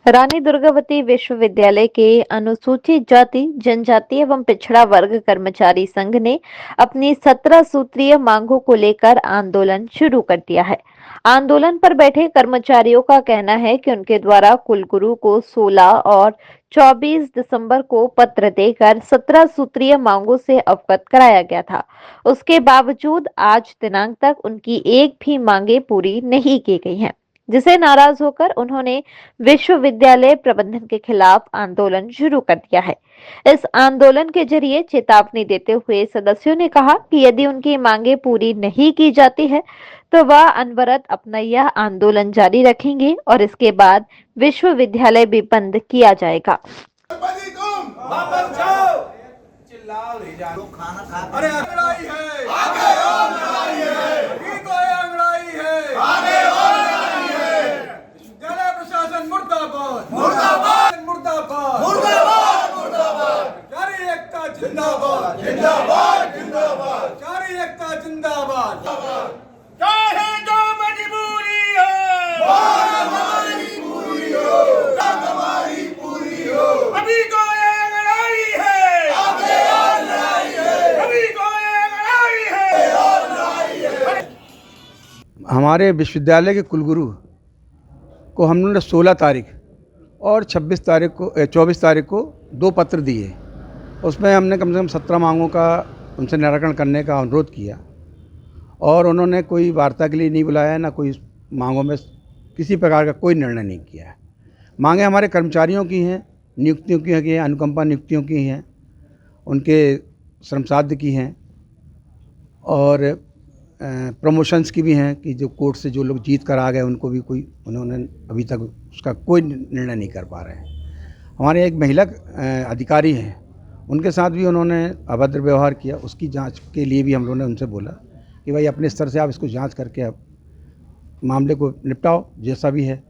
रानी दुर्गावती विश्वविद्यालय के अनुसूचित जाति, जनजाति एवं पिछड़ा वर्ग कर्मचारी संघ ने अपनी 17 सूत्रीय मांगों को लेकर आंदोलन शुरू कर दिया है। आंदोलन पर बैठे कर्मचारियों का कहना है कि उनके द्वारा कुलगुरु को 16 और 24 दिसंबर को पत्र देकर 17 सूत्रीय मांगों से अवगत कराया गया था। उसके बावजूद आज दिनांक तक उनकी एक भी मांगे पूरी नहीं की गई हैं, जिसे नाराज होकर उन्होंने विश्वविद्यालय प्रबंधन के खिलाफ आंदोलन शुरू कर दिया है। इस आंदोलन के जरिए चेतावनी देते हुए सदस्यों ने कहा कि यदि उनकी मांगे पूरी नहीं की जाती है तो वह अनवरत अपना यह आंदोलन जारी रखेंगे और इसके बाद विश्वविद्यालय भी बंद किया जाएगा। वापस जाओ, चिल्लाओ नहीं जाओ, खाना खा। अरे लड़ाई है, आगे और लड़ाई है, अभी तो ये लड़ाई है, आगे और लड़ाई है। विश्वविद्यालय प्रशासन मुर्दाबाद, मुर्दाबाद, मुर्दाबाद, मुर्दाबाद, मुर्दाबाद। जारी एकता जिंदाबाद, जिंदाबाद, जिंदाबाद। जारी एकता जिंदाबाद। चाहे जो मजबूरी हो, हमारी पूरी हो, हमारी पूरी हो। अभी तो हमारे विश्वविद्यालय के कुलगुरु को हम लोगों ने 16 तारीख और 24 तारीख को 2 पत्र दिए। उसमें हमने कम से कम 17 मांगों का उनसे निराकरण करने का अनुरोध किया और उन्होंने कोई वार्ता के लिए नहीं बुलाया, ना कोई मांगों में किसी प्रकार का कोई निर्णय नहीं किया है। मांगें हमारे कर्मचारियों की हैं, नियुक्तियों की हैं, अनुकंपा नियुक्तियों की हैं, उनके श्रमसाध्य की हैं और प्रमोशंस की भी हैं कि जो कोर्ट से जो लोग जीत कर आ गए उनको भी कोई उन्होंने अभी तक उसका कोई निर्णय नहीं कर पा रहे हैं। हमारे एक महिला अधिकारी हैं, उनके साथ भी उन्होंने अभद्र व्यवहार किया। उसकी जांच के लिए भी हम लोगों ने उनसे बोला कि भाई अपने स्तर से आप इसको जांच करके आप मामले को निपटाओ, जैसा भी है।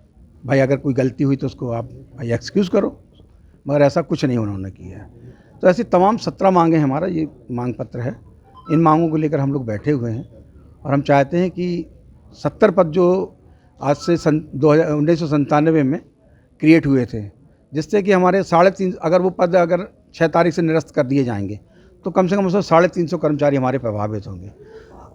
भाई अगर कोई गलती हुई तो उसको आप भाई एक्सक्यूज़ करो, मगर ऐसा कुछ नहीं उन्होंने किया है। तो ऐसी तमाम 17 मांगें हमारा ये मांग पत्र है। इन मांगों को लेकर हम लोग बैठे हुए हैं और हम चाहते हैं कि 70 पद जो आज से 1997 में क्रिएट हुए थे, जिससे कि हमारे 350 अगर वो पद अगर 6 तारीख से निरस्त कर दिए जाएंगे तो कम से कम उसमें 350 कर्मचारी हमारे प्रभावित होंगे।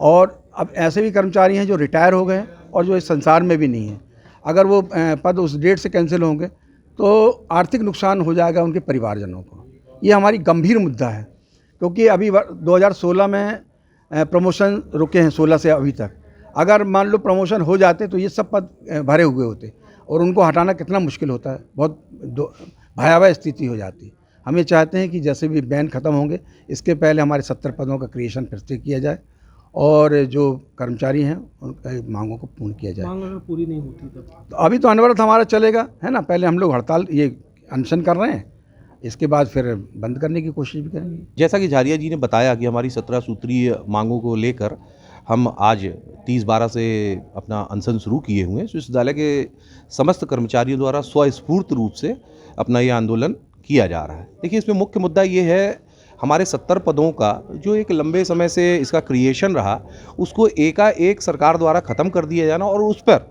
और अब ऐसे भी कर्मचारी हैं जो रिटायर हो गए और जो इस संसार में भी नहीं हैं। अगर वो पद उस डेट से कैंसिल होंगे तो आर्थिक नुकसान हो जाएगा उनके परिवारजनों को। ये हमारी गंभीर मुद्दा है, क्योंकि अभी 2016 में प्रमोशन रुके हैं 16 से अभी तक। अगर मान लो प्रमोशन हो जाते तो ये सब पद भरे हुए होते और उनको हटाना कितना मुश्किल होता है, बहुत भयावह स्थिति हो जाती। हम ये चाहते हैं कि जैसे भी बैन ख़त्म होंगे इसके पहले हमारे 70 पदों का क्रिएशन फिर से किया जाए और जो कर्मचारी हैं उनकी मांगों को पूर्ण किया जाए। मांग अगर पूरी नहीं होती तो अभी तो अनवरत हमारा चलेगा, है ना। पहले हम लोग हड़ताल ये अनशन कर रहे हैं, इसके बाद फिर बंद करने की कोशिश भी करेंगे। जैसा कि झारिया जी ने बताया कि हमारी 17 सूत्रीय मांगों को लेकर हम आज 30/12 से अपना अनशन शुरू किए हुए हैं। विश्वविद्यालय के समस्त कर्मचारियों द्वारा स्वस्फूर्त रूप से अपना ये आंदोलन किया जा रहा है। देखिए, इसमें मुख्य मुद्दा ये है, हमारे 70 पदों का जो एक लंबे समय से इसका क्रिएशन रहा, उसको एकाएक सरकार द्वारा ख़त्म कर दिया जाना और उस पर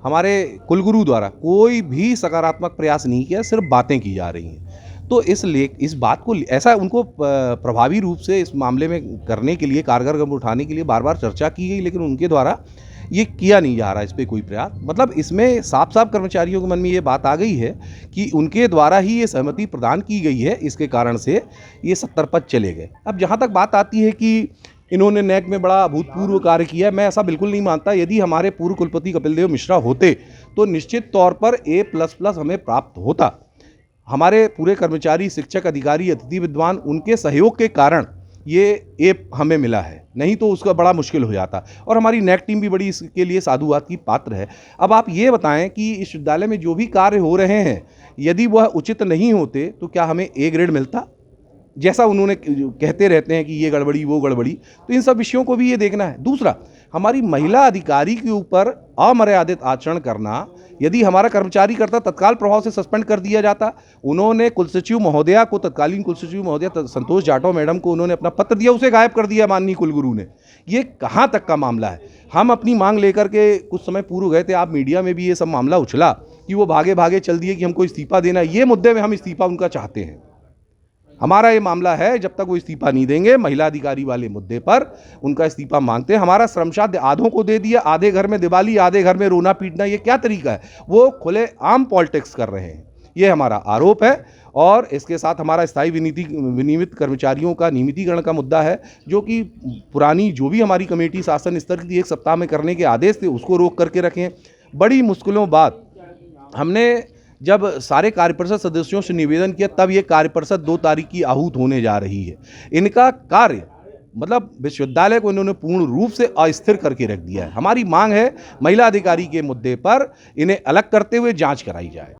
हमारे कुलगुरु द्वारा कोई भी सकारात्मक प्रयास नहीं किया, सिर्फ बातें की जा रही हैं। तो इस बात को ऐसा उनको प्रभावी रूप से इस मामले में करने के लिए, कारगर कदम उठाने के लिए बार बार चर्चा की गई, लेकिन उनके द्वारा ये किया नहीं जा रहा, इस पर कोई प्रयास। मतलब इसमें साफ साफ कर्मचारियों के मन में ये बात आ गई है कि उनके द्वारा ही ये सहमति प्रदान की गई है, इसके कारण से ये 70 पद चले गए। अब जहाँ तक बात आती है कि इन्होंने नेक में बड़ा अभूतपूर्व कार्य किया, मैं ऐसा बिल्कुल नहीं मानता। यदि हमारे पूर्व कुलपति कपिल देव मिश्रा होते तो निश्चित तौर पर A++ हमें प्राप्त होता। हमारे पूरे कर्मचारी, शिक्षक, अधिकारी, अतिथि विद्वान, उनके सहयोग के कारण ये A हमें मिला है, नहीं तो उसका बड़ा मुश्किल हो जाता। और हमारी नेक टीम भी बड़ी इसके लिए साधुवाद की पात्र है। अब आप ये बताएं कि इस विश्वविद्यालय में जो भी कार्य हो रहे हैं, यदि वह उचित नहीं होते तो क्या हमें A ग्रेड मिलता? जैसा उन्होंने कहते रहते हैं कि ये गड़बड़ी वो गड़बड़ी, तो इन सब विषयों को भी ये देखना है। दूसरा, हमारी महिला अधिकारी के ऊपर अमर्यादित आचरण करना, यदि हमारा कर्मचारी करता तत्काल प्रभाव से सस्पेंड कर दिया जाता। उन्होंने कुलसचिव महोदया को, तत्कालीन कुलसचिव महोदया संतोष जाटव मैडम को उन्होंने अपना पत्र दिया, उसे गायब कर दिया माननीय कुलगुरु ने। ये कहाँ तक का मामला है? हम अपनी मांग लेकर के कुछ समय पूर्व गए थे, आप मीडिया में भी ये सब मामला उछला कि वो भागे भागे चल दिए कि हमको इस्तीफा देना है। ये मुद्दे में हम इस्तीफा उनका चाहते हैं। हमारा ये मामला है, जब तक वो इस्तीफा नहीं देंगे, महिला अधिकारी वाले मुद्दे पर उनका इस्तीफा मांगते हैं। हमारा श्रमसाध्य आधों को दे दिया, आधे घर में दिवाली, आधे घर में रोना पीटना, ये क्या तरीका है? वो खुले आम पॉलिटिक्स कर रहे हैं, ये हमारा आरोप है। और इसके साथ हमारा स्थायी विनियमित कर्मचारियों का नियमितीकरण का मुद्दा है, जो कि पुरानी जो भी हमारी कमेटी शासन स्तर की 1 सप्ताह में करने के आदेश थे, उसको रोक करके रखें। बड़ी मुश्किलों बाद हमने जब सारे कार्यपरिषद सदस्यों से निवेदन किया, तब ये कार्यपरिषद 2 तारीख की आहूत होने जा रही है। इनका कार्य मतलब विश्वविद्यालय को इन्होंने पूर्ण रूप से अस्थिर करके रख दिया है। हमारी मांग है महिला अधिकारी के मुद्दे पर इन्हें अलग करते हुए जांच कराई जाए।